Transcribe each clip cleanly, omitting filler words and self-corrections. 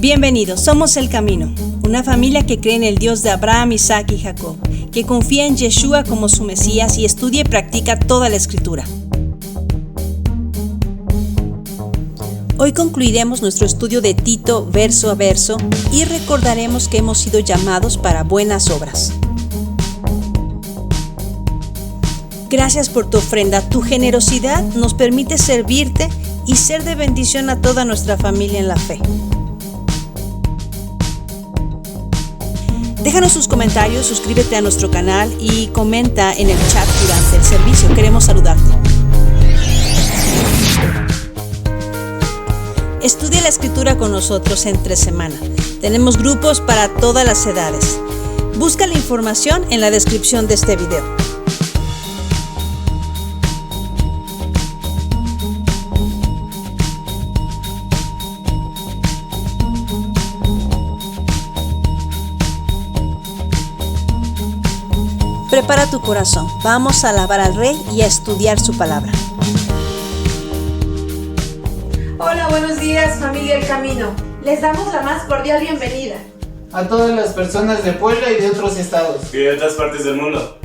Bienvenidos, somos El Camino, una familia que cree en el Dios de Abraham, Isaac y Jacob, que confía en Yeshua como su Mesías y estudia y practica toda la Escritura. Hoy concluiremos nuestro estudio de Tito verso a verso y recordaremos que hemos sido llamados para buenas obras. Gracias por tu ofrenda. Tu generosidad nos permite servirte y ser de bendición a toda nuestra familia en la fe. Déjanos sus comentarios, suscríbete a nuestro canal y comenta en el chat durante el servicio. Queremos saludarte. Estudia la Escritura con nosotros entre semana. Tenemos grupos para todas las edades. Busca la información en la descripción de este video. Prepara tu corazón. Vamos a alabar al Rey y a estudiar su palabra. Hola, buenos días, familia El Camino. Les damos la más cordial bienvenida a todas las personas de Puebla y de otros estados y de otras partes del mundo.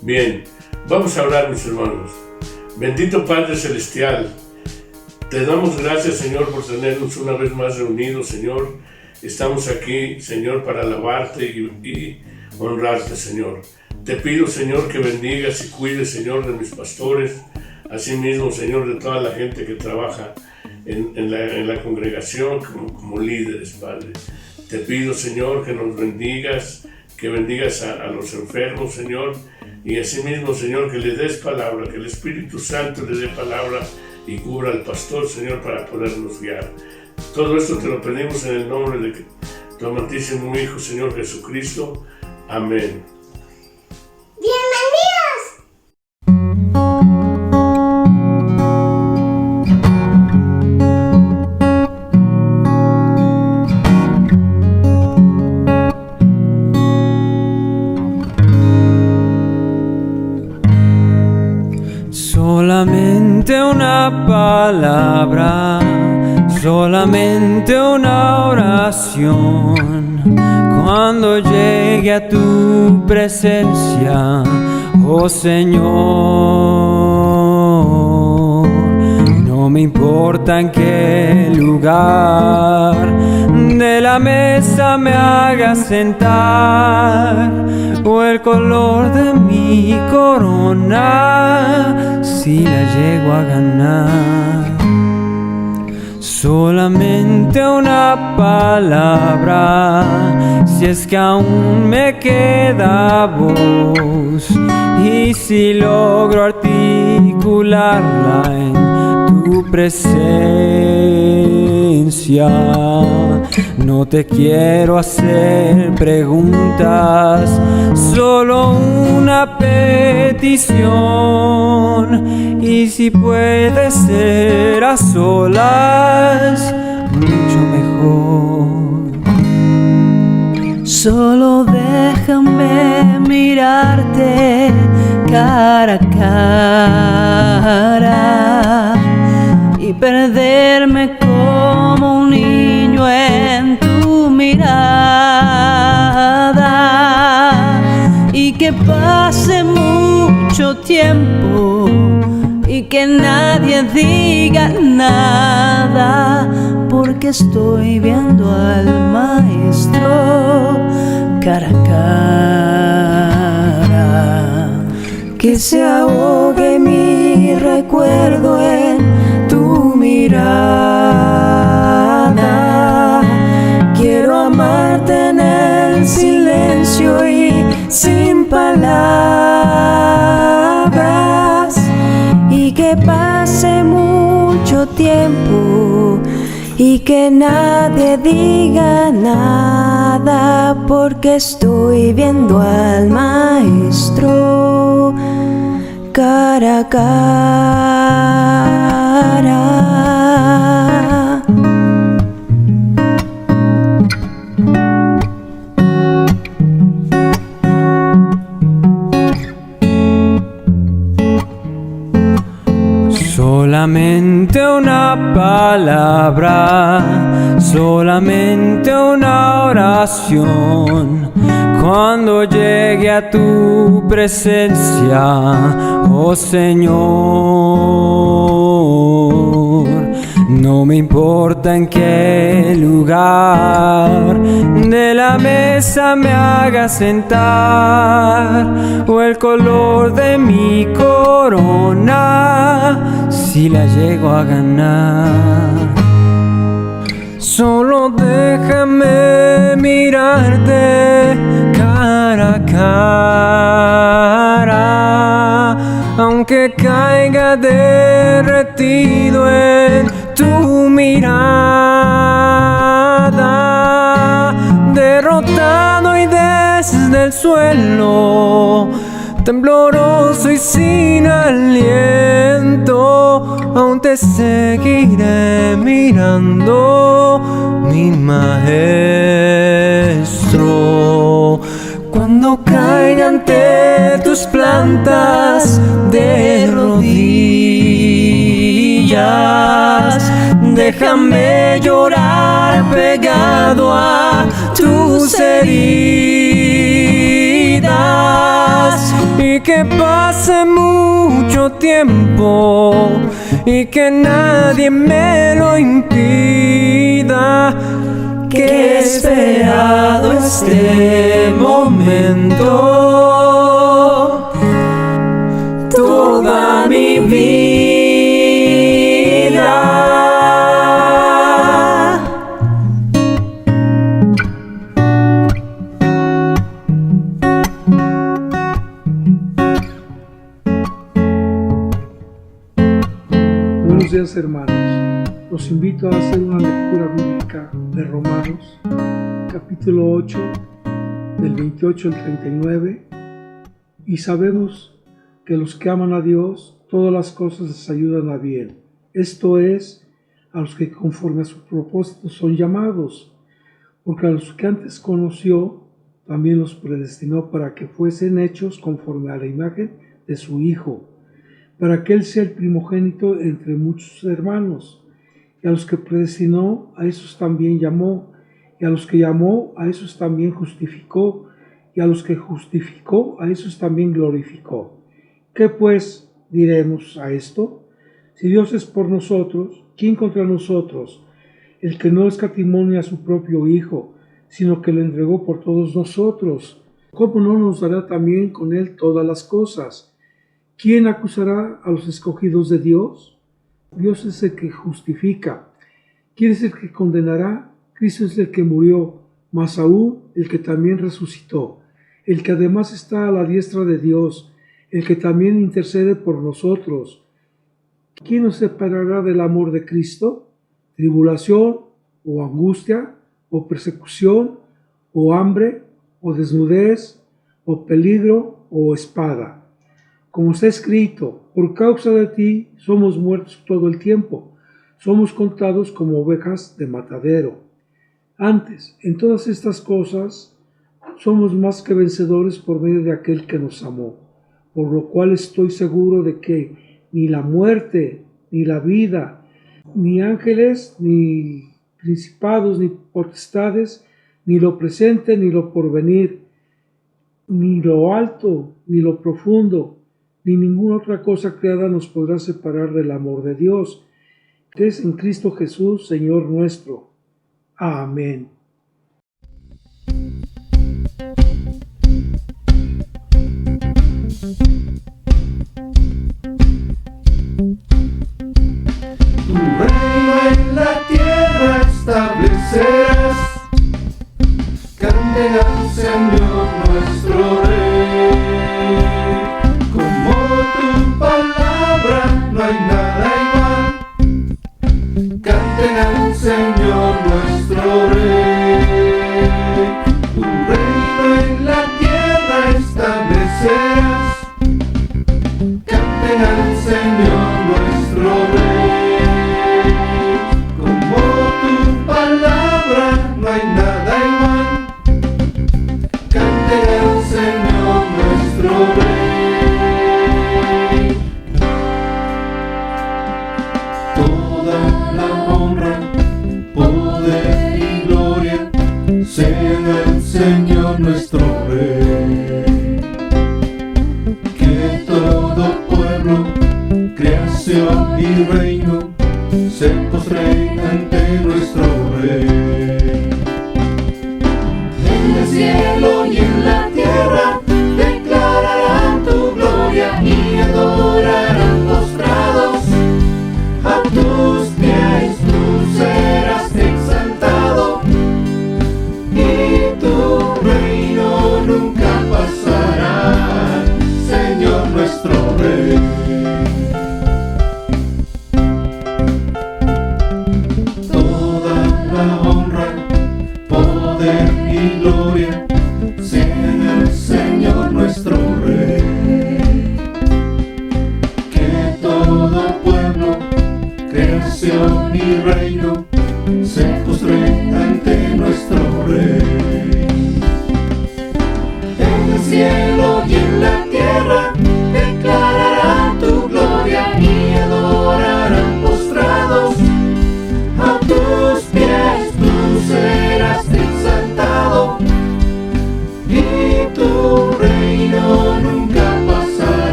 Bien, vamos a orar, mis hermanos. Bendito Padre Celestial, te damos gracias, Señor, por tenernos una vez más reunidos, Señor. Estamos aquí, Señor, para alabarte y honrarte, Señor. Te pido, Señor, que bendigas y cuides, Señor, de mis pastores, asimismo, Señor, de toda la gente que trabaja en la congregación como líderes, Padre. Te pido, Señor, que nos bendigas, que bendigas a los enfermos, Señor, y asimismo, Señor, que le des palabra, que el Espíritu Santo le dé palabra y cubra al pastor, Señor, para podernos guiar. Todo esto te lo pedimos en el nombre de tu amantísimo Hijo, Señor Jesucristo. Amén. Solamente una palabra, solamente una oración. Cuando llegue a tu presencia, oh Señor, no me importa en qué lugar de la mesa me hagas sentar, o el color de mi corona, si la llego a ganar. Solamente una palabra, si es que aún me queda voz, y si logro articularla en tu presencia. No te quiero hacer preguntas, solo una petición, y si puede ser a solas, mucho mejor. Solo déjame mirarte cara a cara y perderme como un niño en tu mirada, y que pase mucho tiempo y que nadie diga nada, porque estoy viendo al Maestro cara a cara. Que se ahogue mi recuerdo en tu mirada. Quiero amarte en el silencio y sin palabras, y que pase mucho tiempo y que nadie diga nada, porque estoy viendo al Maestro cara a cara. Solamente una palabra, solamente una oración. Cuando llegue a tu presencia, oh Señor, no me importa en qué lugar de la mesa me haga sentar, o el color de mi corona, si la llego a ganar. Solo déjame mirarte cara a cara, aunque caiga derretido en tu mirada, derrotado y desde el suelo, tembloroso y sin aliento, aún te seguiré mirando, mi maestro. Cuando caiga ante tus plantas de rodillas, déjame llorar pegado a tus heridas, y que pase mucho tiempo y que nadie me lo impida, que he esperado este momento toda mi vida. Buenos días, hermanos. Los invito a hacer una lectura bíblica de Romanos, capítulo 8, del 28 al 39. Y sabemos que los que aman a Dios, todas las cosas les ayudan a bien. Esto es, a los que conforme a su propósito son llamados. Porque a los que antes conoció, también los predestinó para que fuesen hechos conforme a la imagen de su Hijo, para que Él sea el primogénito entre muchos hermanos. Y a los que predestinó, a esos también llamó, y a los que llamó, a esos también justificó, y a los que justificó, a esos también glorificó. ¿Qué pues diremos a esto? Si Dios es por nosotros, ¿quién contra nosotros? El que no escatimó ni a su propio Hijo, sino que lo entregó por todos nosotros, ¿cómo no nos dará también con Él todas las cosas? ¿Quién acusará a los escogidos de Dios? Dios es el que justifica. ¿Quién es el que condenará? Cristo es el que murió, mas aún el que también resucitó, el que además está a la diestra de Dios, el que también intercede por nosotros. ¿Quién nos separará del amor de Cristo? ¿Tribulación, o angustia, o persecución, o hambre, o desnudez, o peligro, o espada? Como está escrito, por causa de ti somos muertos todo el tiempo, somos contados como ovejas de matadero. Antes, en todas estas cosas, somos más que vencedores por medio de aquel que nos amó, por lo cual estoy seguro de que ni la muerte, ni la vida, ni ángeles, ni principados, ni potestades, ni lo presente, ni lo porvenir, ni lo alto, ni lo profundo, ni ninguna otra cosa creada nos podrá separar del amor de Dios, que es en Cristo Jesús, Señor nuestro. Amén. Tu reino en la tierra establecerás, canten al Señor nuestro Rey. Como tu palabra no hay nada igual, canten al Señor nuestro Rey. Tu reino en la tierra establecerás, canten al Señor nuestro Rey. Como tu palabra no hay nada igual, canten al Señor nuestro Rey. Toda la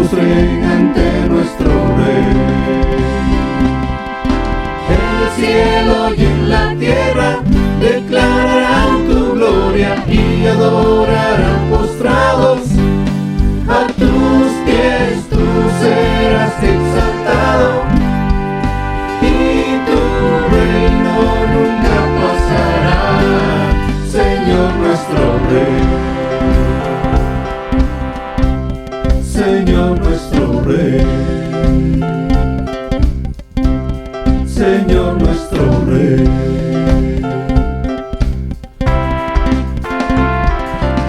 postren ante nuestro Rey. En el cielo y en la tierra declararán tu gloria y adorarán postrados a tus pies. Tú serás exaltado y tu reino nunca pasará, Señor nuestro Rey. Señor nuestro Rey, Señor nuestro Rey.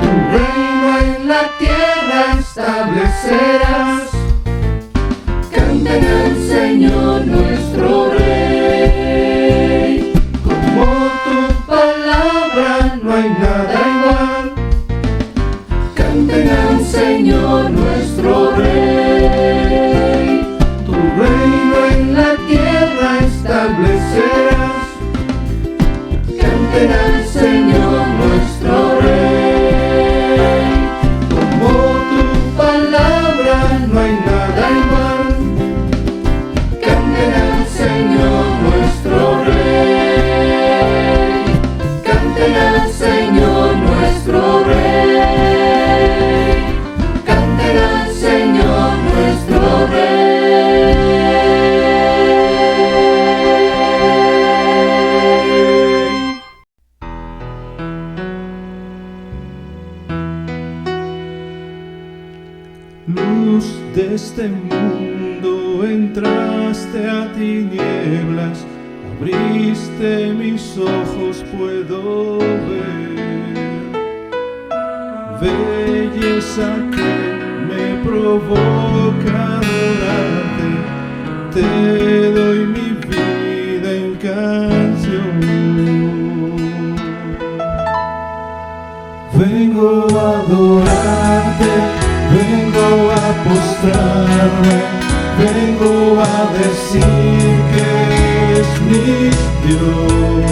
Tu reino en la tierra establecerás. Canten al Señor nuestro Rey. Como tu palabra no hay nada igual. Canten al Señor nuestro Rey. Tu reino en la tierra establecerás. Canten al Señor nuestro Rey. Como tu palabra no hay nada igual. Canten al Señor nuestro Rey. Canten al Señor nuestro Rey. Canten al Señor nuestro Rey. Luz de este mundo, entraste a tinieblas, abriste mis ojos, puedo ver belleza que me provoca adorarte. Te doy mi vida en canción. Vengo a adorarte, vengo a postrarme, vengo a decir que eres mi Dios.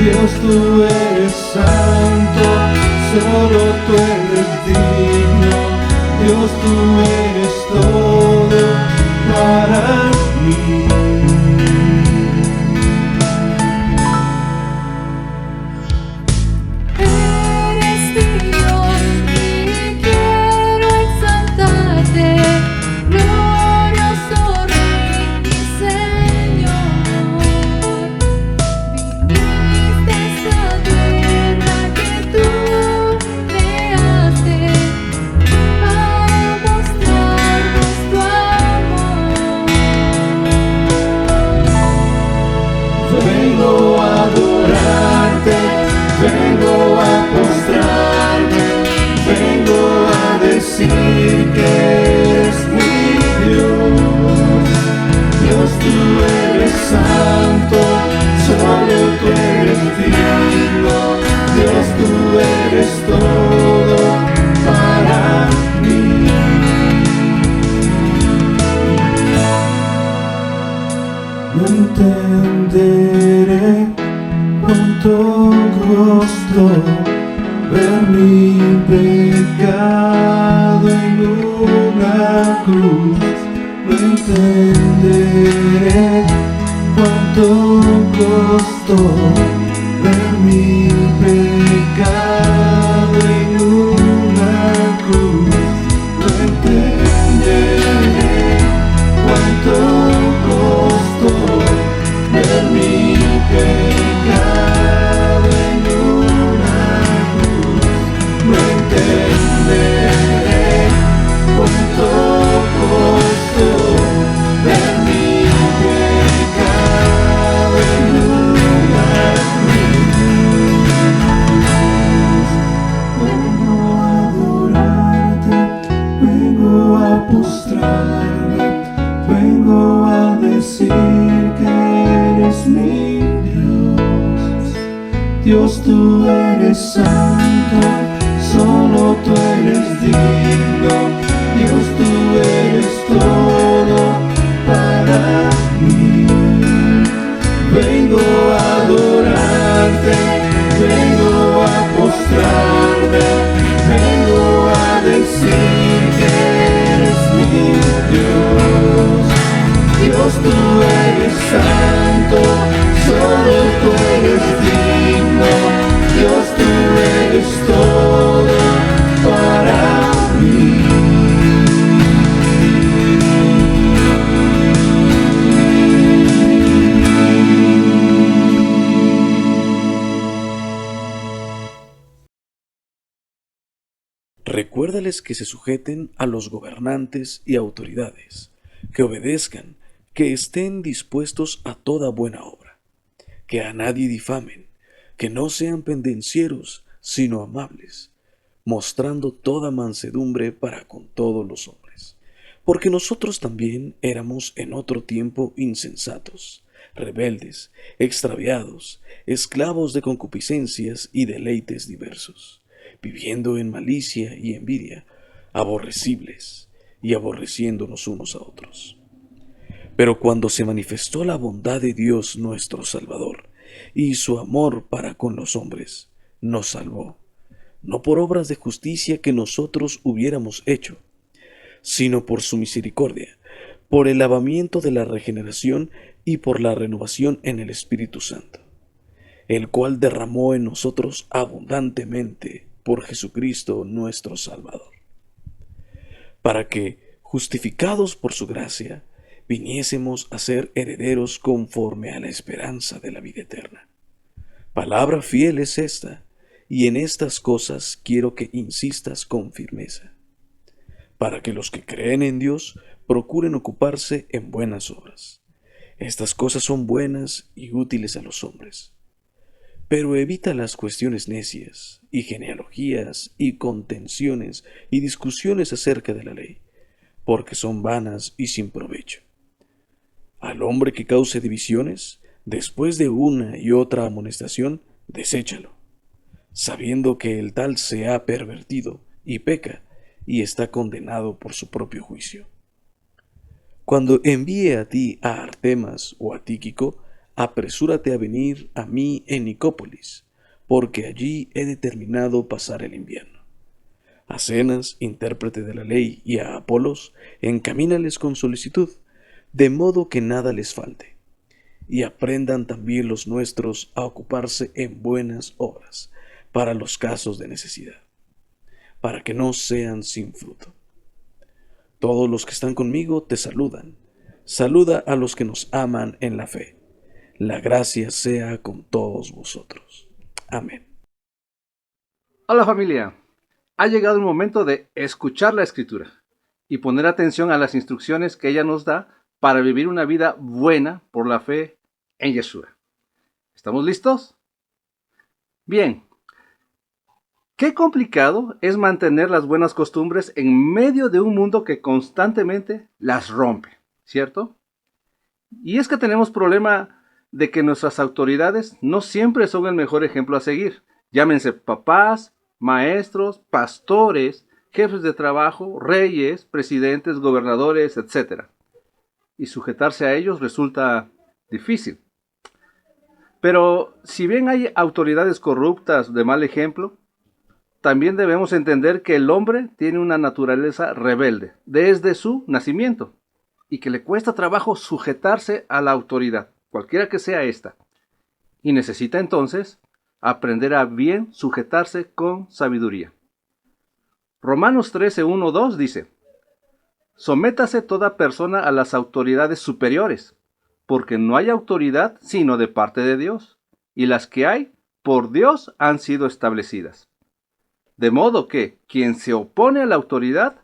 Dios, tú eres santo, solo tú eres digno. Dios, tú eres todo para mí. Eres Dios y quiero exaltarte, glorioso Rey y Señor. Viniste a esta tierra que tú creaste a mostrarnos tu amor. Vengo a adorarte, vengo a postrarme, vengo a decir que eres mi Dios. Dios, tú eres santo, solo tú eres digno. Dios, tú eres todo para mí. No entenderé cuánto costó ver mi pecado en una cruz. No entenderé cuánto costó ver mi pecado en una cruz. No entenderé cuánto costó ver mi pecado en una cruz. No entenderé cuánto costó ver mi pecado en una cruz. Vengo a adorarte, vengo a postrarme, vengo a decir que eres mi Dios. Dios, tú eres santo, solo tú eres digno. Dios, tú eres todo para mí. Vengo a adorarte, vengo a postrarme, vengo a decir que eres mi Dios, tú eres santo, solo tú eres digno. Dios, tú eres todo para mí. Recuérdales que se sujeten a los gobernantes y autoridades, que obedezcan, que estén dispuestos a toda buena obra, que a nadie difamen, que no sean pendencieros, sino amables, mostrando toda mansedumbre para con todos los hombres. Porque nosotros también éramos en otro tiempo insensatos, rebeldes, extraviados, esclavos de concupiscencias y deleites diversos, viviendo en malicia y envidia, aborrecibles y aborreciéndonos unos a otros. Pero cuando se manifestó la bondad de Dios nuestro Salvador y su amor para con los hombres, nos salvó, no por obras de justicia que nosotros hubiéramos hecho, sino por su misericordia, por el lavamiento de la regeneración y por la renovación en el Espíritu Santo, el cual derramó en nosotros abundantemente por Jesucristo nuestro Salvador, para que, justificados por su gracia, viniésemos a ser herederos conforme a la esperanza de la vida eterna. Palabra fiel es esta, y en estas cosas quiero que insistas con firmeza, para que los que creen en Dios procuren ocuparse en buenas obras. Estas cosas son buenas y útiles a los hombres. Pero evita las cuestiones necias, y genealogías, y contenciones, y discusiones acerca de la ley, porque son vanas y sin provecho. Al hombre que cause divisiones, después de una y otra amonestación, deséchalo, sabiendo que el tal se ha pervertido, y peca, y está condenado por su propio juicio. Cuando envíe a ti a Artemas o a Tíquico, apresúrate a venir a mí en Nicópolis, porque allí he determinado pasar el invierno. A Zenas, intérprete de la ley, y a Apolos, encamínales con solicitud, de modo que nada les falte, y aprendan también los nuestros a ocuparse en buenas obras, para los casos de necesidad, para que no sean sin fruto. Todos los que están conmigo te saludan. Saluda a los que nos aman en la fe. La gracia sea con todos vosotros. Amén. Hola familia, ha llegado el momento de escuchar la Escritura y poner atención a las instrucciones que ella nos da para vivir una vida buena por la fe en Yeshua. ¿Estamos listos? Bien. Qué complicado es mantener las buenas costumbres en medio de un mundo que constantemente las rompe, ¿cierto? Y es que tenemos problema de que nuestras autoridades no siempre son el mejor ejemplo a seguir. Llámense papás, maestros, pastores, jefes de trabajo, reyes, presidentes, gobernadores, etc. Y sujetarse a ellos resulta difícil. Pero si bien hay autoridades corruptas de mal ejemplo, también debemos entender que el hombre tiene una naturaleza rebelde desde su nacimiento y que le cuesta trabajo sujetarse a la autoridad, cualquiera que sea esta, y necesita entonces aprender a bien sujetarse con sabiduría. Romanos 13:1-2 dice: sométase toda persona a las autoridades superiores, porque no hay autoridad sino de parte de Dios, y las que hay por Dios han sido establecidas. De modo que quien se opone a la autoridad,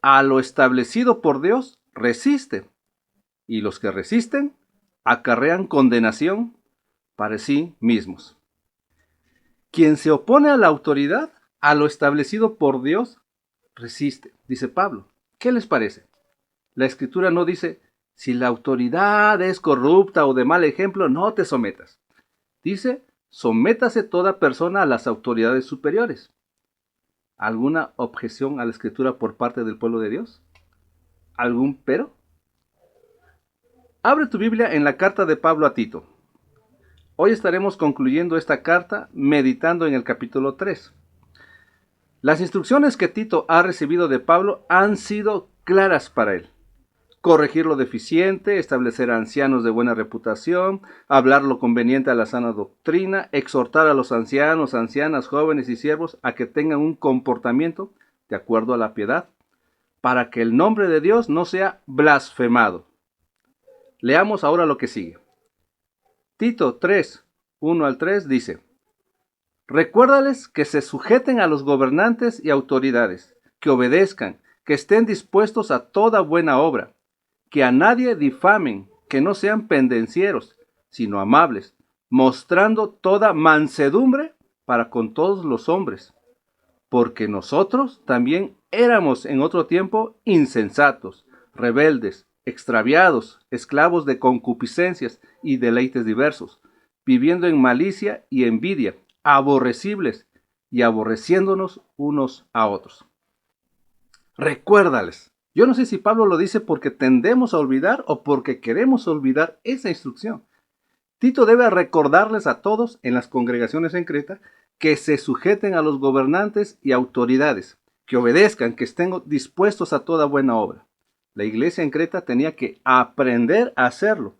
a lo establecido por Dios, resiste, y los que resisten acarrean condenación para sí mismos. Quien se opone a la autoridad, a lo establecido por Dios, resiste, dice Pablo. ¿Qué les parece? La Escritura no dice, si la autoridad es corrupta o de mal ejemplo, no te sometas. Dice, sométase toda persona a las autoridades superiores. ¿Alguna objeción a la Escritura por parte del pueblo de Dios? ¿Algún pero? Abre tu Biblia en la carta de Pablo a Tito. Hoy estaremos concluyendo esta carta meditando en el capítulo 3. Las instrucciones que Tito ha recibido de Pablo han sido claras para él. corregir lo deficiente, establecer ancianos de buena reputación, hablar lo conveniente a la sana doctrina, exhortar a los ancianos, ancianas, jóvenes y siervos a que tengan un comportamiento de acuerdo a la piedad, para que el nombre de Dios no sea blasfemado. Leamos ahora lo que sigue. Tito 3, 1 al 3 dice: recuérdales que se sujeten a los gobernantes y autoridades, que obedezcan, que estén dispuestos a toda buena obra, que a nadie difamen, que no sean pendencieros, sino amables, mostrando toda mansedumbre para con todos los hombres, porque nosotros también éramos en otro tiempo insensatos, rebeldes, extraviados, esclavos de concupiscencias y deleites diversos, viviendo en malicia y envidia, aborrecibles y aborreciéndonos unos a otros. Recuérdales. Yo no sé si Pablo lo dice porque tendemos a olvidar o porque queremos olvidar esa instrucción. Tito debe recordarles a todos en las congregaciones en Creta que se sujeten a los gobernantes y autoridades, que obedezcan, que estén dispuestos a toda buena obra. La iglesia en Creta tenía que aprender a hacerlo.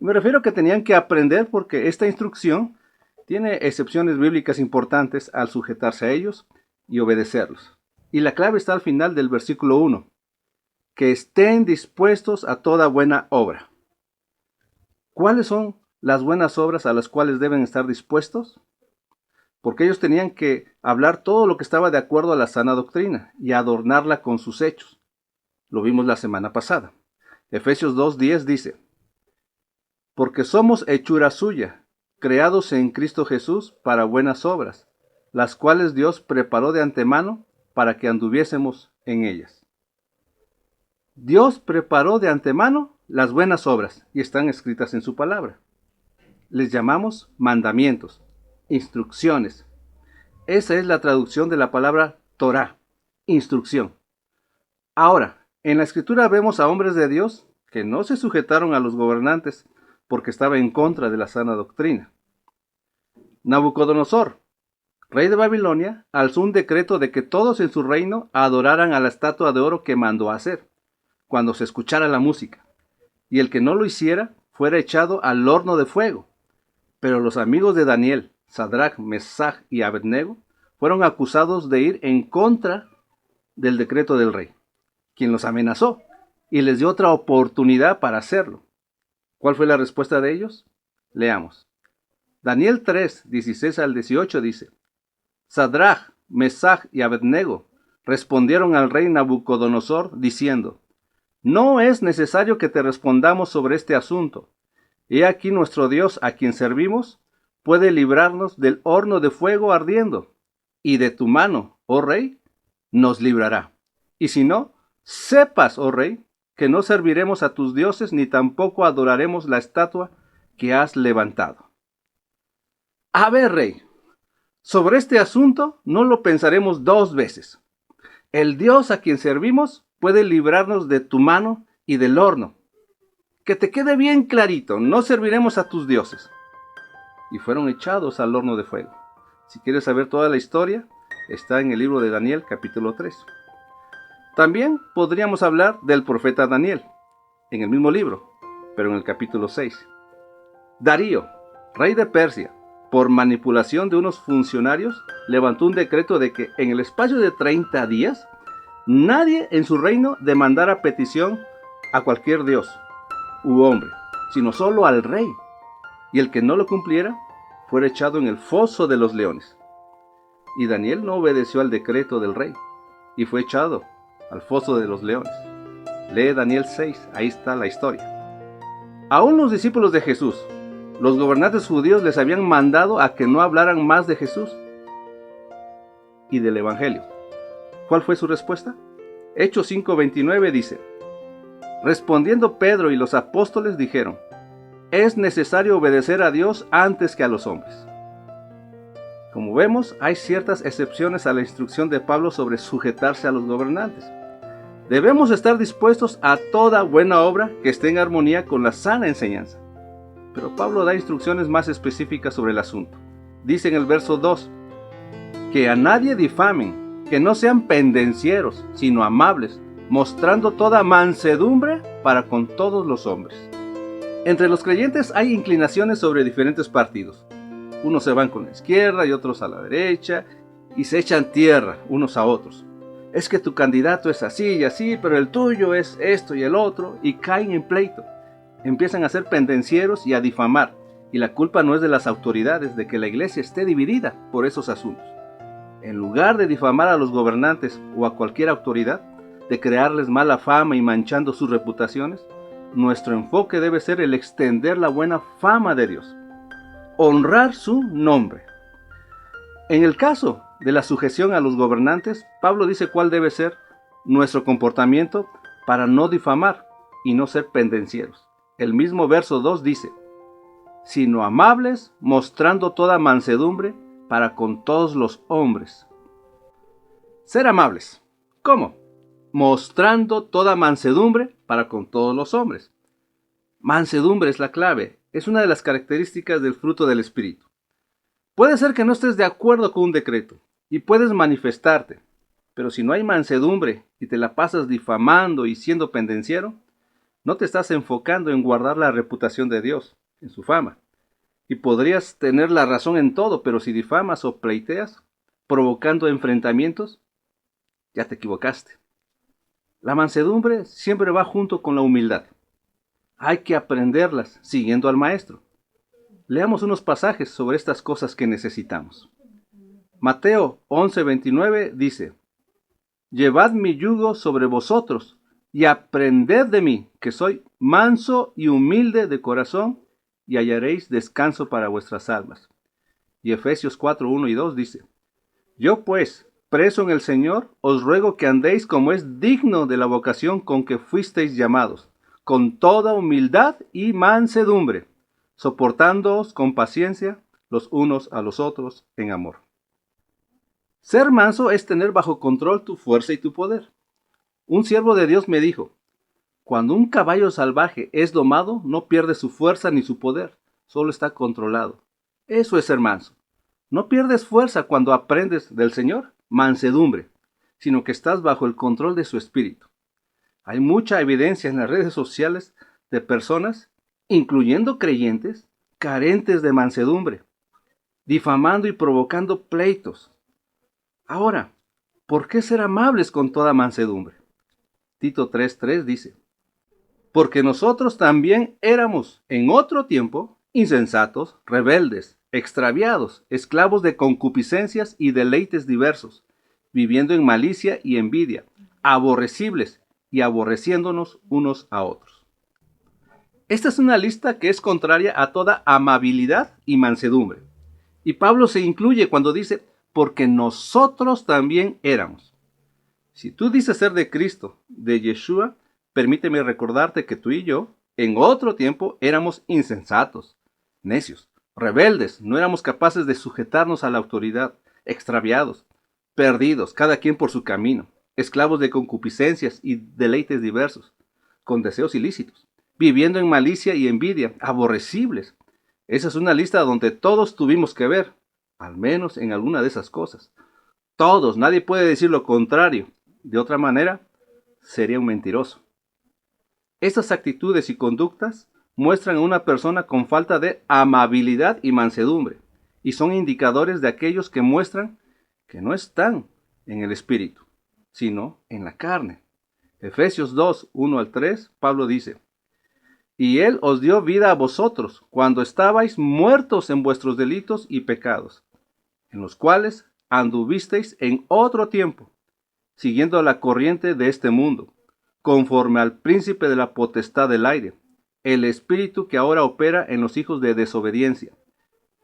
Me refiero a que tenían que aprender porque esta instrucción tiene excepciones bíblicas importantes al sujetarse a ellos y obedecerlos. Y la clave está al final del versículo 1. Que estén dispuestos a toda buena obra. ¿Cuáles son las buenas obras a las cuales deben estar dispuestos? Porque ellos tenían que hablar todo lo que estaba de acuerdo a la sana doctrina y adornarla con sus hechos. Lo vimos la semana pasada. Efesios 2:10 dice: porque somos hechura suya, creados en Cristo Jesús para buenas obras, las cuales Dios preparó de antemano para que anduviésemos en ellas. Dios preparó de antemano las buenas obras y están escritas en su palabra. Les llamamos mandamientos, instrucciones. Esa es la traducción de la palabra Torah, instrucción. Ahora, en la escritura vemos a hombres de Dios que no se sujetaron a los gobernantes porque estaba en contra de la sana doctrina. Nabucodonosor, rey de Babilonia, alzó un decreto de que todos en su reino adoraran a la estatua de oro que mandó hacer cuando se escuchara la música, y el que no lo hiciera fuera echado al horno de fuego. Pero los amigos de Daniel, Sadrach, Mesach y Abednego, fueron acusados de ir en contra del decreto del rey, quien los amenazó y les dio otra oportunidad para hacerlo. ¿Cuál fue la respuesta de ellos? Leamos. Daniel 3, 16 al 18 dice: Sadrach, Mesach y Abednego respondieron al rey Nabucodonosor diciendo: no es necesario que te respondamos sobre este asunto. He aquí nuestro Dios, a quien servimos, puede librarnos del horno de fuego ardiendo, y de tu mano, oh rey, nos librará. Y si no, sepas, oh rey, que no serviremos a tus dioses ni tampoco adoraremos la estatua que has levantado. A ver, rey, sobre este asunto no lo pensaremos dos veces. El Dios a quien servimos puede librarnos de tu mano y del horno. Que te quede bien clarito, no serviremos a tus dioses. Y fueron echados al horno de fuego. Si quieres saber toda la historia, está en el libro de Daniel, capítulo 3. También podríamos hablar del profeta Daniel, en el mismo libro, pero en el capítulo 6. Darío, rey de Persia, por manipulación de unos funcionarios, levantó un decreto de que en el espacio de 30 días, nadie en su reino demandara petición a cualquier dios u hombre, sino solo al rey, y el que no lo cumpliera fuera echado en el foso de los leones. Y Daniel no obedeció al decreto del rey, y fue echado al foso de los leones. Lee Daniel 6, ahí está la historia. Aún los discípulos de Jesús, los gobernantes judíos les habían mandado a que no hablaran más de Jesús y del Evangelio. ¿Cuál fue su respuesta? Hechos 5:29 dice: respondiendo Pedro y los apóstoles dijeron: es necesario obedecer a Dios antes que a los hombres. Como vemos, hay ciertas excepciones a la instrucción de Pablo sobre sujetarse a los gobernantes. Debemos estar dispuestos a toda buena obra que esté en armonía con la sana enseñanza. Pero Pablo da instrucciones más específicas sobre el asunto. Dice en el verso 2: que a nadie difamen, que no sean pendencieros, sino amables, mostrando toda mansedumbre para con todos los hombres. Entre los creyentes hay inclinaciones sobre diferentes partidos. Unos se van con la izquierda y otros a la derecha, y se echan tierra unos a otros. Es que tu candidato es así y así, pero el tuyo es esto y el otro, y caen en pleito. Empiezan a ser pendencieros y a difamar, y la culpa no es de las autoridades de que la iglesia esté dividida por esos asuntos. En lugar de difamar a los gobernantes o a cualquier autoridad, de crearles mala fama y manchando sus reputaciones, nuestro enfoque debe ser el extender la buena fama de Dios, honrar su nombre. En el caso de la sujeción a los gobernantes, Pablo dice cuál debe ser nuestro comportamiento para no difamar y no ser pendencieros. El mismo verso 2 dice, sino amables, mostrando toda mansedumbre para con todos los hombres. Ser amables. ¿Cómo? Mostrando toda mansedumbre para con todos los hombres. Mansedumbre es la clave, es una de las características del fruto del Espíritu. Puede ser que no estés de acuerdo con un decreto y puedes manifestarte, pero si no hay mansedumbre y te la pasas difamando y siendo pendenciero, no te estás enfocando en guardar la reputación de Dios, en su fama. Y podrías tener la razón en todo, pero si difamas o pleiteas, provocando enfrentamientos, ya te equivocaste. La mansedumbre siempre va junto con la humildad. Hay que aprenderlas siguiendo al maestro. Leamos unos pasajes sobre estas cosas que necesitamos. Mateo 11:29 dice, llevad mi yugo sobre vosotros y aprended de mí, que soy manso y humilde de corazón, y hallaréis descanso para vuestras almas. Y Efesios 4:1 y 2 dice, yo pues, preso en el Señor, os ruego que andéis como es digno de la vocación con que fuisteis llamados, con toda humildad y mansedumbre, soportándoos con paciencia los unos a los otros en amor. Ser manso es tener bajo control tu fuerza y tu poder. Un siervo de Dios me dijo, cuando un caballo salvaje es domado, no pierde su fuerza ni su poder, solo está controlado. Eso es ser manso. No pierdes fuerza cuando aprendes del Señor, mansedumbre, sino que estás bajo el control de su espíritu. Hay mucha evidencia en las redes sociales de personas, incluyendo creyentes, carentes de mansedumbre, difamando y provocando pleitos. Ahora, ¿por qué ser amables con toda mansedumbre? Tito 3:3 dice, porque nosotros también éramos en otro tiempo insensatos, rebeldes, extraviados, esclavos de concupiscencias y deleites diversos, viviendo en malicia y envidia, aborrecibles y aborreciéndonos unos a otros. Esta es una lista que es contraria a toda amabilidad y mansedumbre. Y Pablo se incluye cuando dice, porque nosotros también éramos. Si tú dices ser de Cristo, de Yeshua, permíteme recordarte que tú y yo, en otro tiempo, éramos insensatos, necios, rebeldes, no éramos capaces de sujetarnos a la autoridad, extraviados, perdidos, cada quien por su camino, esclavos de concupiscencias y deleites diversos, con deseos ilícitos, viviendo en malicia y envidia, aborrecibles. Esa es una lista donde todos tuvimos que ver, al menos en alguna de esas cosas. Todos, nadie puede decir lo contrario. De otra manera, sería un mentiroso. Estas actitudes y conductas muestran a una persona con falta de amabilidad y mansedumbre, y son indicadores de aquellos que muestran que no están en el espíritu, sino en la carne. Efesios 2:1-3, Pablo dice, y Él os dio vida a vosotros, cuando estabais muertos en vuestros delitos y pecados, en los cuales anduvisteis en otro tiempo, siguiendo la corriente de este mundo, conforme al príncipe de la potestad del aire, el espíritu que ahora opera en los hijos de desobediencia,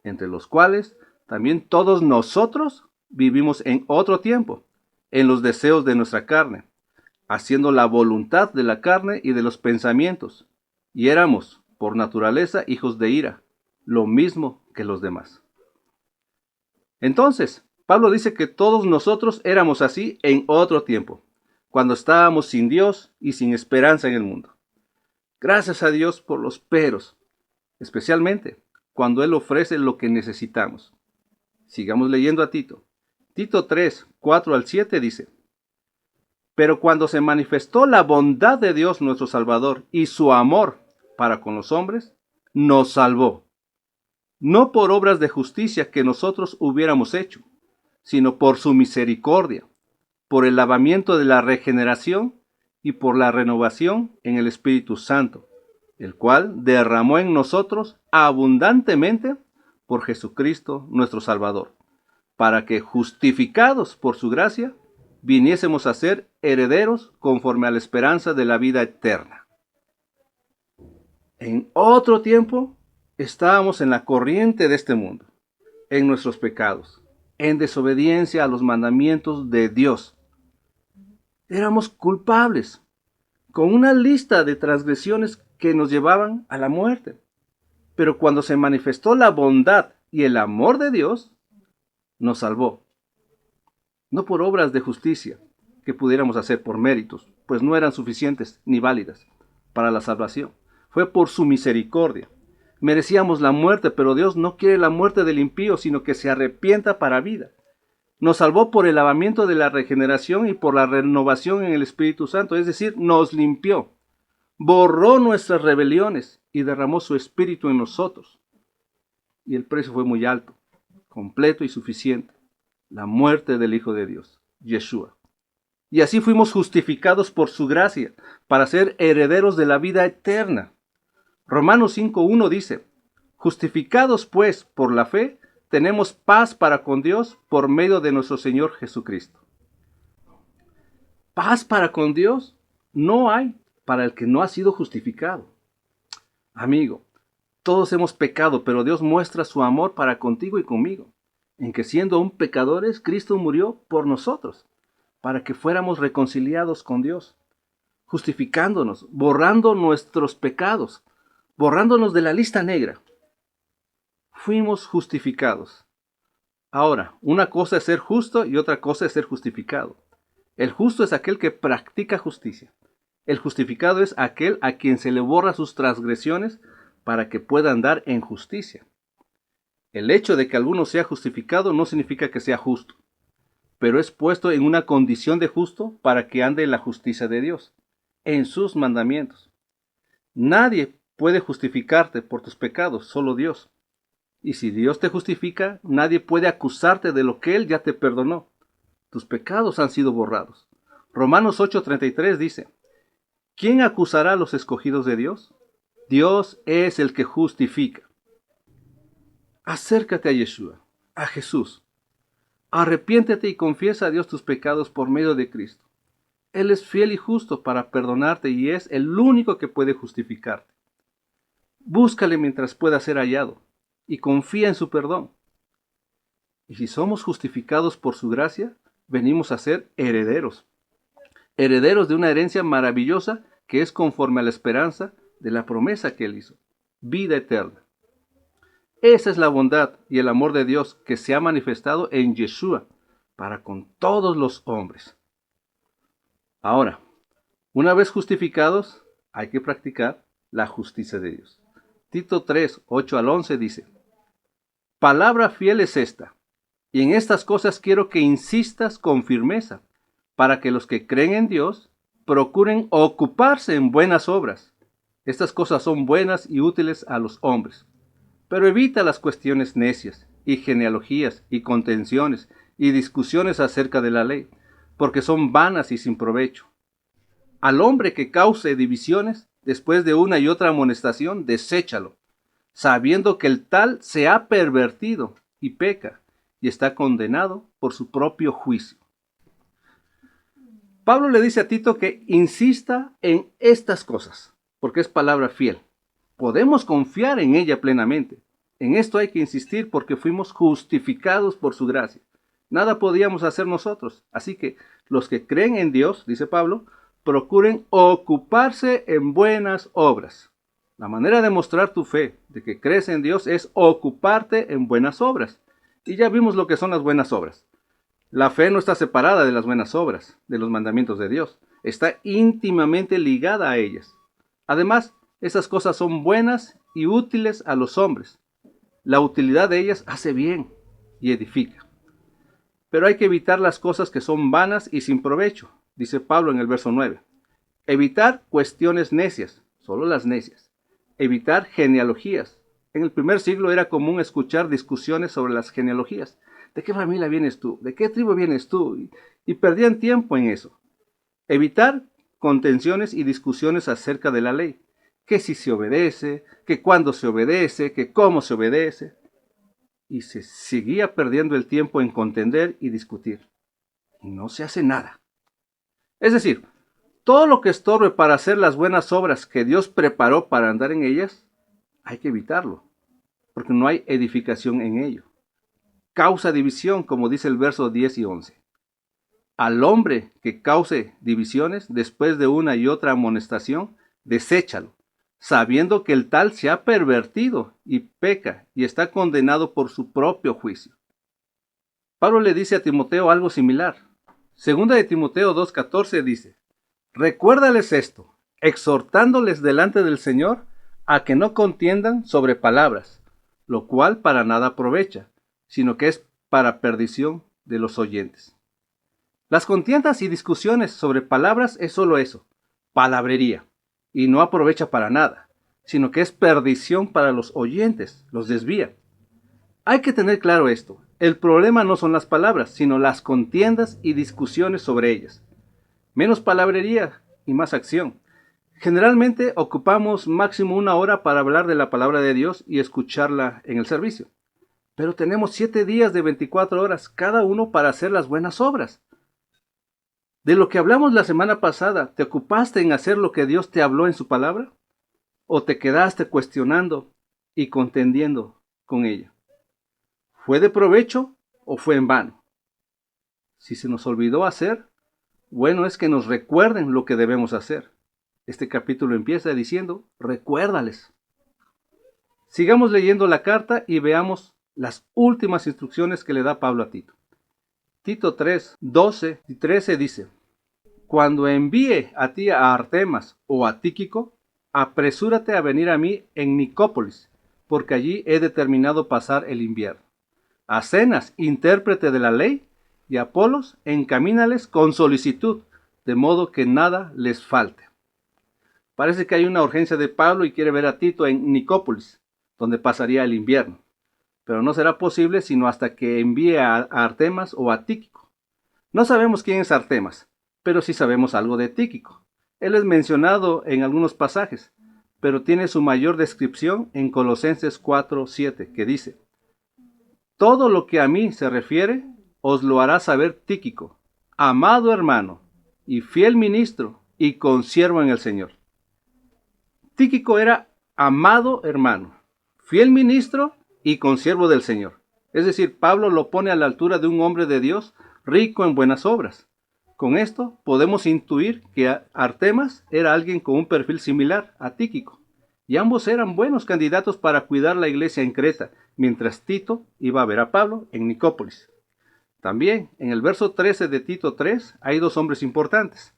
entre los cuales también todos nosotros vivimos en otro tiempo, en los deseos de nuestra carne, haciendo la voluntad de la carne y de los pensamientos, y éramos, por naturaleza, hijos de ira, lo mismo que los demás. Entonces, Pablo dice que todos nosotros éramos así en otro tiempo, cuando estábamos sin Dios y sin esperanza en el mundo. Gracias a Dios por los peros, especialmente cuando Él ofrece lo que necesitamos. Sigamos leyendo a Tito. Tito 3:4-7 dice, Pero cuando se manifestó la bondad de Dios nuestro Salvador y su amor para con los hombres, nos salvó. No por obras de justicia que nosotros hubiéramos hecho, sino por su misericordia, por el lavamiento de la regeneración y por la renovación en el Espíritu Santo, el cual derramó en nosotros abundantemente por Jesucristo nuestro Salvador, para que, justificados por su gracia, viniésemos a ser herederos conforme a la esperanza de la vida eterna. En otro tiempo estábamos en la corriente de este mundo, en nuestros pecados, en desobediencia a los mandamientos de Dios. Éramos culpables, con una lista de transgresiones que nos llevaban a la muerte. Pero cuando se manifestó la bondad y el amor de Dios, nos salvó. No por obras de justicia que pudiéramos hacer por méritos, pues no eran suficientes ni válidas para la salvación. Fue por su misericordia. Merecíamos la muerte, pero Dios no quiere la muerte del impío, sino que se arrepienta para vida. Nos salvó por el lavamiento de la regeneración y por la renovación en el Espíritu Santo, es decir, nos limpió, borró nuestras rebeliones y derramó su Espíritu en nosotros. Y el precio fue muy alto, completo y suficiente, la muerte del Hijo de Dios, Yeshua. Y así fuimos justificados por su gracia, para ser herederos de la vida eterna. Romanos 5:1 dice, justificados pues por la fe, tenemos paz para con Dios por medio de nuestro Señor Jesucristo. Paz para con Dios no hay para el que no ha sido justificado. Amigo, todos hemos pecado, pero Dios muestra su amor para contigo y conmigo, en que siendo aún pecadores, Cristo murió por nosotros, para que fuéramos reconciliados con Dios, justificándonos, borrando nuestros pecados, borrándonos de la lista negra. Fuimos justificados. Ahora, una cosa es ser justo y otra cosa es ser justificado. El justo es aquel que practica justicia. El justificado es aquel a quien se le borra sus transgresiones para que pueda andar en justicia. El hecho de que alguno sea justificado no significa que sea justo, pero es puesto en una condición de justo para que ande en la justicia de Dios, en sus mandamientos. Nadie puede justificarte por tus pecados, solo Dios. Y si Dios te justifica, nadie puede acusarte de lo que Él ya te perdonó. Tus pecados han sido borrados. Romanos 8:33 dice, ¿quién acusará a los escogidos de Dios? Dios es el que justifica. Acércate a Yeshua, a Jesús. Arrepiéntete y confiesa a Dios tus pecados por medio de Cristo. Él es fiel y justo para perdonarte y es el único que puede justificarte. Búscale mientras pueda ser hallado y confía en su perdón. Y si somos justificados por su gracia, venimos a ser herederos. Herederos de una herencia maravillosa que es conforme a la esperanza de la promesa que Él hizo. Vida eterna. Esa es la bondad y el amor de Dios que se ha manifestado en Yeshua para con todos los hombres. Ahora, una vez justificados, hay que practicar la justicia de Dios. Tito 3:8-11 dice, palabra fiel es esta, y en estas cosas quiero que insistas con firmeza, para que los que creen en Dios procuren ocuparse en buenas obras. Estas cosas son buenas y útiles a los hombres. Pero evita las cuestiones necias, y genealogías, y contenciones, y discusiones acerca de la ley, porque son vanas y sin provecho. Al hombre que cause divisiones, después de una y otra amonestación, deséchalo, sabiendo que el tal se ha pervertido y peca, y está condenado por su propio juicio. Pablo le dice a Tito que insista en estas cosas, porque es palabra fiel. Podemos confiar en ella plenamente. En esto hay que insistir porque fuimos justificados por su gracia. Nada podíamos hacer nosotros. Así que los que creen en Dios, dice Pablo, procuren ocuparse en buenas obras. La manera de mostrar tu fe, de que crees en Dios, es ocuparte en buenas obras. Y ya vimos lo que son las buenas obras. La fe no está separada de las buenas obras, de los mandamientos de Dios. Está íntimamente ligada a ellas. Además, esas cosas son buenas y útiles a los hombres. La utilidad de ellas hace bien y edifica. Pero hay que evitar las cosas que son vanas y sin provecho, dice Pablo en el verso 9. Evitar cuestiones necias, solo las necias. Evitar genealogías. En el primer siglo era común escuchar discusiones sobre las genealogías. ¿De qué familia vienes tú? ¿De qué tribu vienes tú? Y perdían tiempo en eso. Evitar contenciones y discusiones acerca de la ley. Que si se obedece, que cuándo se obedece, que cómo se obedece. Y se seguía perdiendo el tiempo en contender y discutir. Y no se hace nada. Es decir, todo lo que estorbe para hacer las buenas obras que Dios preparó para andar en ellas, hay que evitarlo, porque no hay edificación en ello. Causa división, como dice el verso 10 y 11. Al hombre que cause divisiones después de una y otra amonestación, deséchalo, sabiendo que el tal se ha pervertido y peca y está condenado por su propio juicio. Pablo le dice a Timoteo algo similar. Segunda de Timoteo 2:14 dice, recuérdales esto, exhortándoles delante del Señor a que no contiendan sobre palabras, lo cual para nada aprovecha, sino que es para perdición de los oyentes. Las contiendas y discusiones sobre palabras es solo eso, palabrería, y no aprovecha para nada, sino que es perdición para los oyentes, los desvía. Hay que tener claro esto, el problema no son las palabras, sino las contiendas y discusiones sobre ellas. Menos palabrería y más acción. Generalmente ocupamos máximo 1 hora para hablar de la palabra de Dios y escucharla en el servicio. Pero tenemos 7 días de 24 horas cada uno para hacer las buenas obras. De lo que hablamos la semana pasada, ¿te ocupaste en hacer lo que Dios te habló en su palabra? ¿O te quedaste cuestionando y contendiendo con ella? ¿Fue de provecho o fue en vano? Si se nos olvidó hacer, bueno es que nos recuerden lo que debemos hacer. Este capítulo empieza diciendo, recuérdales. Sigamos leyendo la carta y veamos las últimas instrucciones que le da Pablo a Tito. Tito 3, 12 y 13 dice, cuando envíe a ti a Artemas o a Tíquico, apresúrate a venir a mí en Nicópolis, porque allí he determinado pasar el invierno. A Zenas, intérprete de la ley, y a Apolos, encamínales con solicitud, de modo que nada les falte. Parece que hay una urgencia de Pablo y quiere ver a Tito en Nicópolis, donde pasaría el invierno. Pero no será posible sino hasta que envíe a Artemas o a Tíquico. No sabemos quién es Artemas, pero sí sabemos algo de Tíquico. Él es mencionado en algunos pasajes, pero tiene su mayor descripción en Colosenses 4:7, que dice, todo lo que a mí se refiere, os lo hará saber Tíquico, amado hermano, y fiel ministro, y consiervo en el Señor. Tíquico era amado hermano, fiel ministro y consiervo del Señor. Es decir, Pablo lo pone a la altura de un hombre de Dios rico en buenas obras. Con esto podemos intuir que Artemas era alguien con un perfil similar a Tíquico, y ambos eran buenos candidatos para cuidar la iglesia en Creta, mientras Tito iba a ver a Pablo en Nicópolis. También en el verso 13 de Tito 3 hay 2 hombres importantes.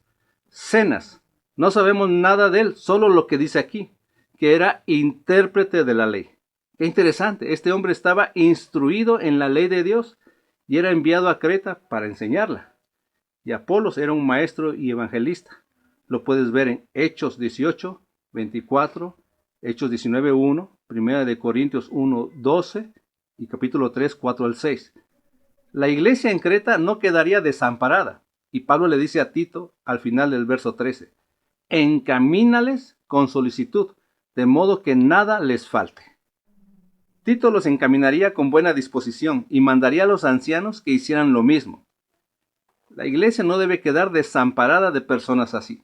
Zenas, no sabemos nada de él, solo lo que dice aquí, que era intérprete de la ley. Qué interesante, este hombre estaba instruido en la ley de Dios y era enviado a Creta para enseñarla. Y Apolos era un maestro y evangelista. Lo puedes ver en Hechos 18, 24, Hechos 19, 1, Primera de Corintios 1, 12 y capítulo 3, 4 al 6. La iglesia en Creta no quedaría desamparada. Y Pablo le dice a Tito al final del verso 13, encamínales con solicitud, de modo que nada les falte. Tito los encaminaría con buena disposición y mandaría a los ancianos que hicieran lo mismo. La iglesia no debe quedar desamparada de personas así.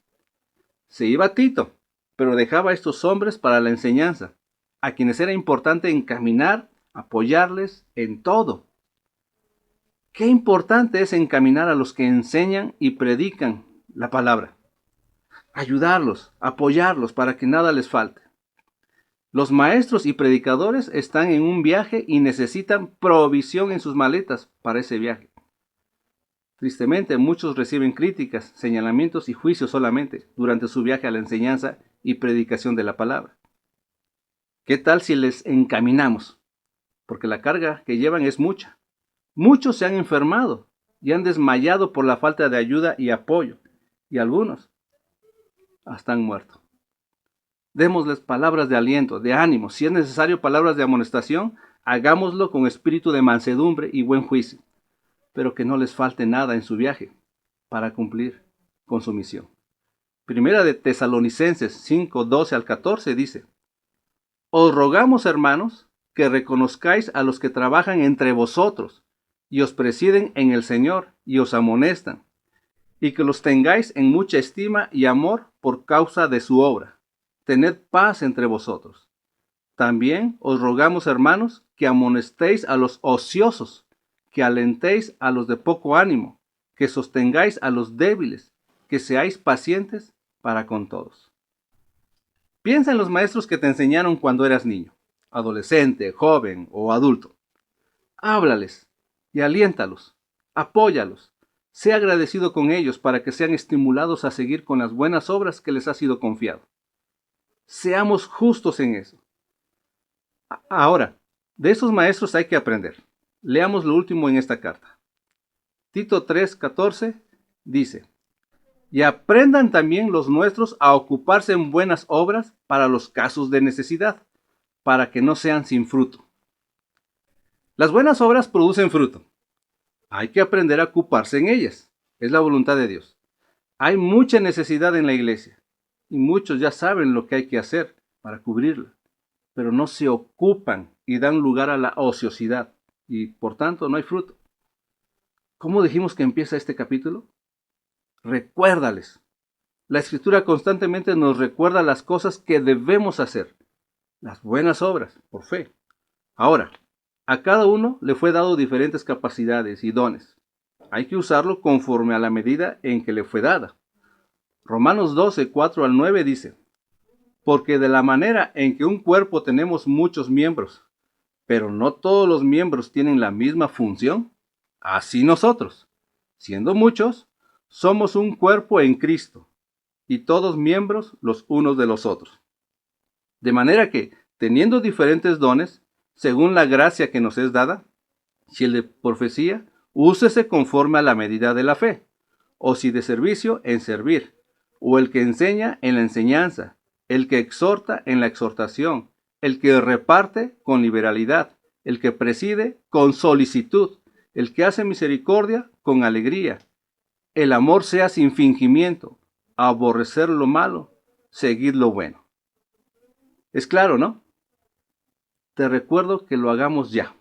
Se iba Tito, pero dejaba a estos hombres para la enseñanza, a quienes era importante encaminar, apoyarles en todo. Qué importante es encaminar a los que enseñan y predican la palabra. Ayudarlos, apoyarlos para que nada les falte. Los maestros y predicadores están en un viaje y necesitan provisión en sus maletas para ese viaje. Tristemente, muchos reciben críticas, señalamientos y juicios solamente durante su viaje a la enseñanza y predicación de la palabra. ¿Qué tal si les encaminamos? Porque la carga que llevan es mucha. Muchos se han enfermado y han desmayado por la falta de ayuda y apoyo. y algunos hasta han muerto. Démosles palabras de aliento, de ánimo. Si es necesario palabras de amonestación, hagámoslo con espíritu de mansedumbre y buen juicio, pero que no les falte nada en su viaje para cumplir con su misión. Primera de Tesalonicenses 5, 12 al 14 dice: Os rogamos, hermanos, que reconozcáis a los que trabajan entre vosotros y os presiden en el Señor y os amonestan, y que los tengáis en mucha estima y amor por causa de su obra. Tened paz entre vosotros. También os rogamos, hermanos, que amonestéis a los ociosos, que alentéis a los de poco ánimo, que sostengáis a los débiles, que seáis pacientes para con todos. Piensa en los maestros que te enseñaron cuando eras niño, adolescente, joven o adulto. Háblales y aliéntalos, apóyalos. Sé agradecido con ellos para que sean estimulados a seguir con las buenas obras que les ha sido confiado. Seamos justos en eso. Ahora, de esos maestros hay que aprender. Leamos lo último en esta carta. Tito 3:14 dice: Y aprendan también los nuestros a ocuparse en buenas obras para los casos de necesidad, para que no sean sin fruto. Las buenas obras producen fruto. Hay que aprender a ocuparse en ellas. Es la voluntad de Dios. Hay mucha necesidad en la iglesia y muchos ya saben lo que hay que hacer para cubrirla, pero no se ocupan y dan lugar a la ociosidad y por tanto no hay fruto. ¿Cómo dijimos que empieza este capítulo? Recuérdales. La Escritura constantemente nos recuerda las cosas que debemos hacer, las buenas obras, por fe. Ahora, a cada uno le fue dado diferentes capacidades y dones. Hay que usarlo conforme a la medida en que le fue dada. Romanos 12, 4 al 9 dice: Porque de la manera en que un cuerpo tenemos muchos miembros, pero no todos los miembros tienen la misma función, así nosotros, siendo muchos, somos un cuerpo en Cristo, y todos miembros los unos de los otros. De manera que, teniendo diferentes dones, según la gracia que nos es dada, si el de profecía, úsese conforme a la medida de la fe, o si de servicio, en servir, o el que enseña en la enseñanza, el que exhorta en la exhortación, el que reparte con liberalidad, el que preside con solicitud, el que hace misericordia con alegría. El amor sea sin fingimiento, aborrecer lo malo, seguir lo bueno. Es claro, ¿no? Te recuerdo que lo hagamos ya.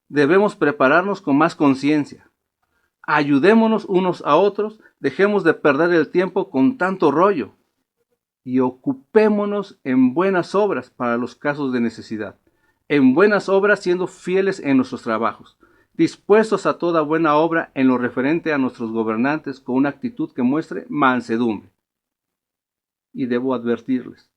Debemos prepararnos con más conciencia. Ayudémonos unos a otros, dejemos de perder el tiempo con tanto rollo y ocupémonos en buenas obras para los casos de necesidad. En buenas obras siendo fieles en nuestros trabajos, dispuestos a toda buena obra en lo referente a nuestros gobernantes con una actitud que muestre mansedumbre. Y debo advertirles,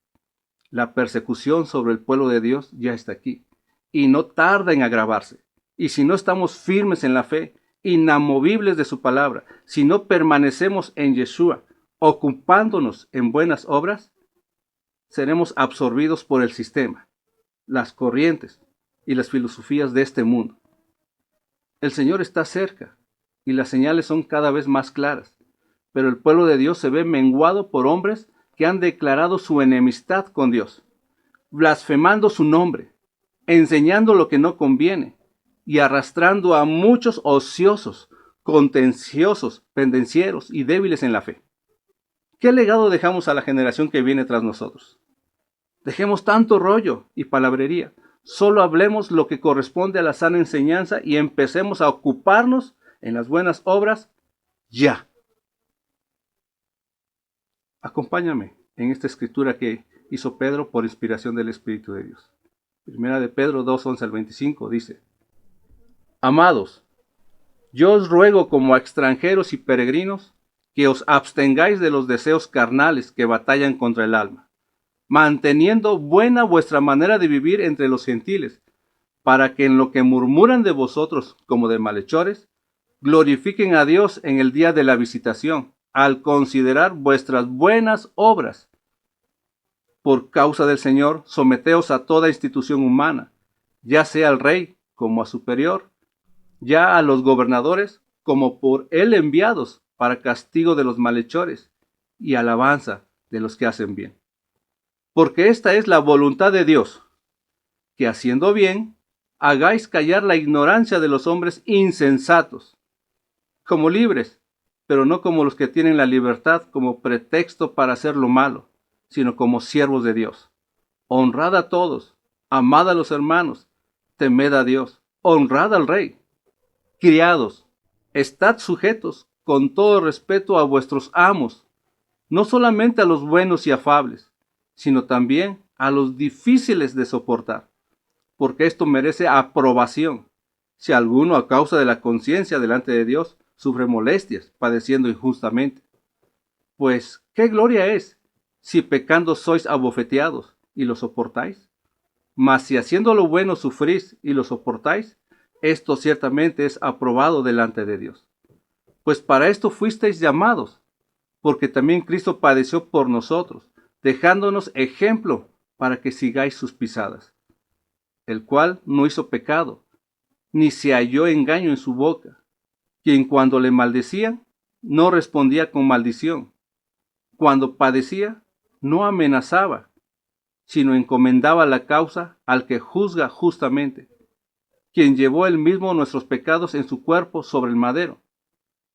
la persecución sobre el pueblo de Dios ya está aquí y no tarda en agravarse. Y si no estamos firmes en la fe, inamovibles de su palabra, si no permanecemos en Yeshua, ocupándonos en buenas obras, seremos absorbidos por el sistema, las corrientes y las filosofías de este mundo. El Señor está cerca y las señales son cada vez más claras, pero el pueblo de Dios se ve menguado por hombres que han declarado su enemistad con Dios, blasfemando su nombre, enseñando lo que no conviene y arrastrando a muchos ociosos, contenciosos, pendencieros y débiles en la fe. ¿Qué legado dejamos a la generación que viene tras nosotros? Dejemos tanto rollo y palabrería. Solo hablemos lo que corresponde a la sana enseñanza y empecemos a ocuparnos en las buenas obras ya. Acompáñame en esta escritura que hizo Pedro por inspiración del Espíritu de Dios. Primera de Pedro 2, 11 al 25 dice: Amados, yo os ruego como a extranjeros y peregrinos que os abstengáis de los deseos carnales que batallan contra el alma, manteniendo buena vuestra manera de vivir entre los gentiles, para que en lo que murmuran de vosotros como de malhechores, glorifiquen a Dios en el día de la visitación, al considerar vuestras buenas obras. Por causa del Señor, someteos a toda institución humana, ya sea al rey como a superior, ya a los gobernadores como por él enviados para castigo de los malhechores y alabanza de los que hacen bien. Porque esta es la voluntad de Dios, que haciendo bien, hagáis callar la ignorancia de los hombres insensatos, como libres, pero no como los que tienen la libertad como pretexto para hacer lo malo, sino como siervos de Dios. Honrad a todos, amad a los hermanos, temed a Dios, honrad al Rey. Criados, estad sujetos con todo respeto a vuestros amos, no solamente a los buenos y afables, sino también a los difíciles de soportar, porque esto merece aprobación, si alguno a causa de la conciencia delante de Dios sufre molestias, padeciendo injustamente. Pues, ¿qué gloria es si pecando sois abofeteados y lo soportáis? Mas si haciendo lo bueno sufrís y lo soportáis, esto ciertamente es aprobado delante de Dios. Pues para esto fuisteis llamados, porque también Cristo padeció por nosotros, dejándonos ejemplo para que sigáis sus pisadas, el cual no hizo pecado, ni se halló engaño en su boca, quien cuando le maldecían, no respondía con maldición, cuando padecía, no amenazaba, sino encomendaba la causa al que juzga justamente, quien llevó él mismo nuestros pecados en su cuerpo sobre el madero,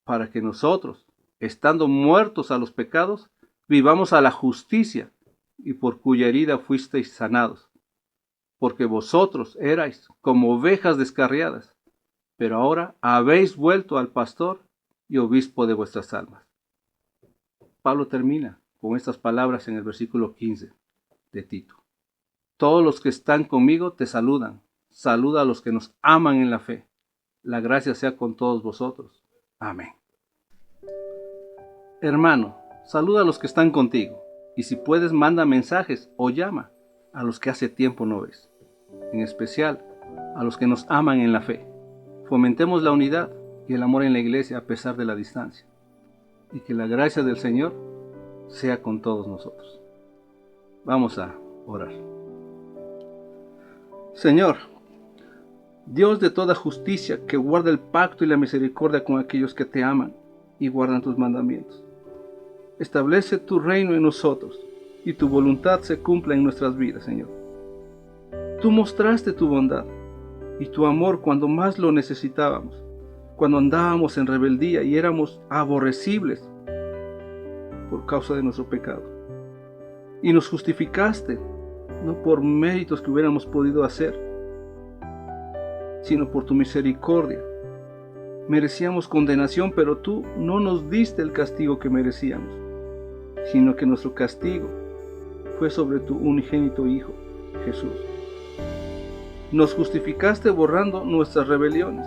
para que nosotros, estando muertos a los pecados, vivamos a la justicia, y por cuya herida fuisteis sanados. Porque vosotros erais como ovejas descarriadas, pero ahora habéis vuelto al pastor y obispo de vuestras almas. Pablo termina con estas palabras en el versículo 15 de Tito. Todos los que están conmigo te saludan. Saluda a los que nos aman en la fe. La gracia sea con todos vosotros. Amén. Hermano, saluda a los que están contigo, y si puedes manda mensajes o llama a los que hace tiempo no ves, en especial a los que nos aman en la fe. Fomentemos la unidad y el amor en la iglesia a pesar de la distancia, y que la gracia del Señor sea con todos nosotros. Vamos a orar. Señor, Dios de toda justicia, que guarda el pacto y la misericordia con aquellos que te aman y guardan tus mandamientos, establece tu reino en nosotros y tu voluntad se cumpla en nuestras vidas, Señor. Tú mostraste tu bondad y tu amor cuando más lo necesitábamos, cuando andábamos en rebeldía y éramos aborrecibles por causa de nuestro pecado. Y nos justificaste, no por méritos que hubiéramos podido hacer, sino por tu misericordia. Merecíamos condenación, pero tú no nos diste el castigo que merecíamos, sino que nuestro castigo fue sobre tu unigénito Hijo, Jesús. Nos justificaste borrando nuestras rebeliones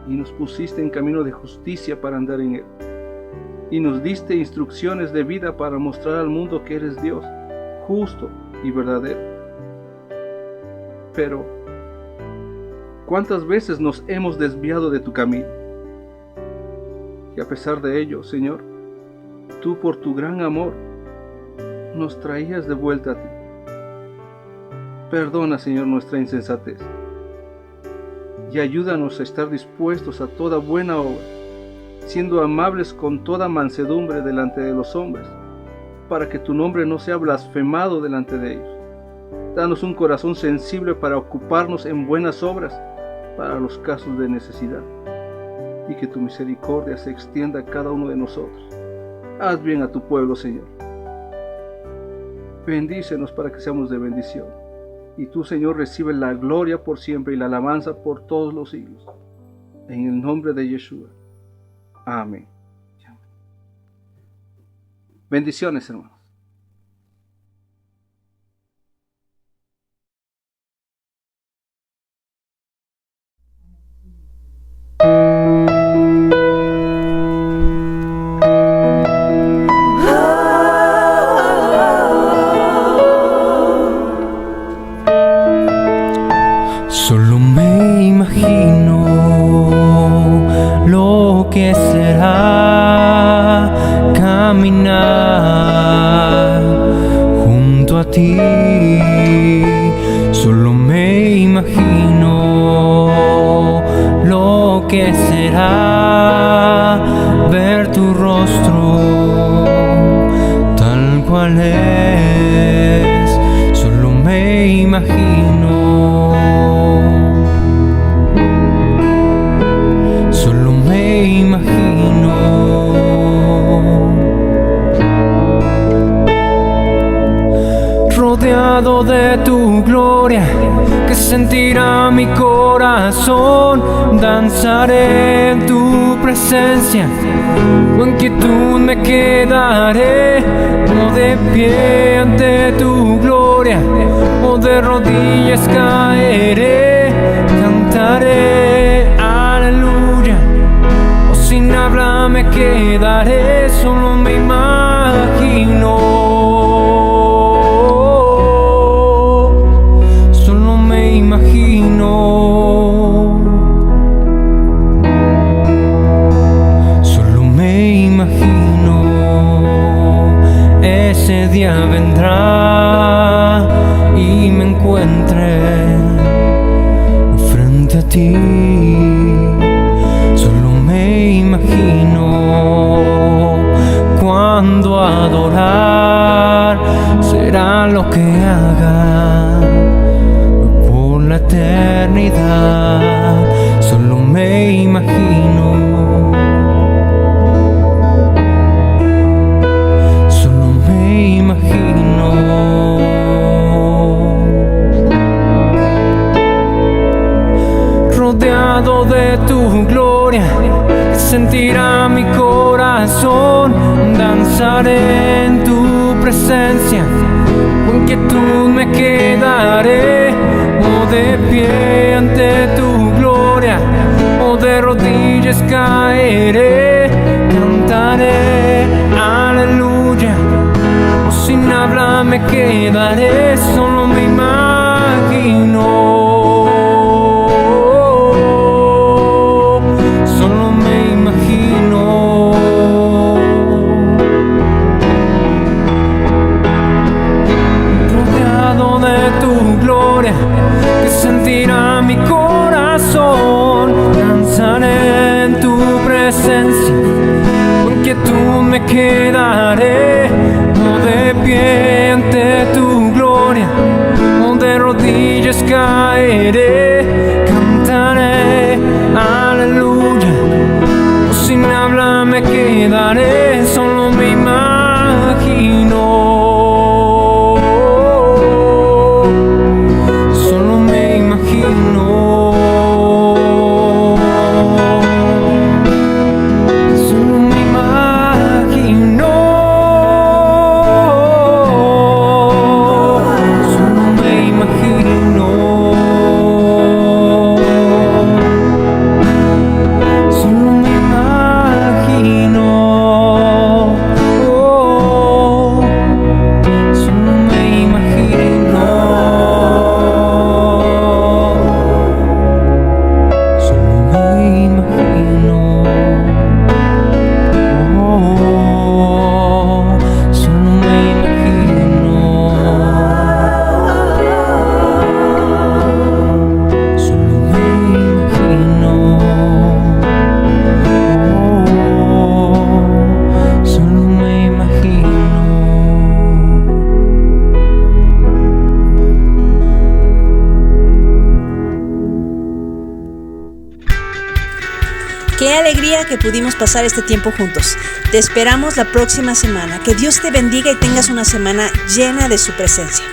y nos pusiste en camino de justicia para andar en él. Y nos diste instrucciones de vida para mostrar al mundo que eres Dios, justo y verdadero. Pero, ¿cuántas veces nos hemos desviado de tu camino? Y a pesar de ello, Señor, tú por tu gran amor nos traías de vuelta a ti. Perdona, Señor, nuestra insensatez y ayúdanos a estar dispuestos a toda buena obra, siendo amables con toda mansedumbre delante de los hombres, para que tu nombre no sea blasfemado delante de ellos. Danos un corazón sensible para ocuparnos en buenas obras para los casos de necesidad, y que tu misericordia se extienda a cada uno de nosotros. Haz bien a tu pueblo, Señor. Bendícenos para que seamos de bendición. Y tú, Señor, recibe la gloria por siempre y la alabanza por todos los siglos. En el nombre de Yeshua. Amén. Bendiciones, hermanos. Solo me imagino lo que será caminar es, solo me imagino. Solo me imagino. Rodeado de tu gloria, que sentirá mi corazón. Danzaré en tu presencia, o en quietud me quedaré, o de pie ante tu gloria, o de rodillas caeré. Cantaré aleluya, o sin hablar me quedaré, solo me imagino. Solo me imagino, ese día vendrá y me encuentre frente a ti. Solo me imagino cuando adorar será lo que haga la eternidad. Solo me imagino. Solo me imagino. Rodeado de tu gloria, sentirá mi corazón. Danzaré en tu presencia, con quietud me quedaré, o de pie ante tu gloria, o de rodillas caeré. Cantaré aleluya, o sin hablar me quedaré, solo me imagino. Solo me imagino. Rodeado de tu gloria, que sentirá mi corazón. Danzaré en tu presencia, con quietud me quedaré, o de pie ante tu gloria, o de rodillas caeré. Cantaré aleluya, o sin hablar me quedaré, solo me imagino. Qué alegría que pudimos pasar este tiempo juntos. Te esperamos la próxima semana. Que Dios te bendiga y tengas una semana llena de su presencia.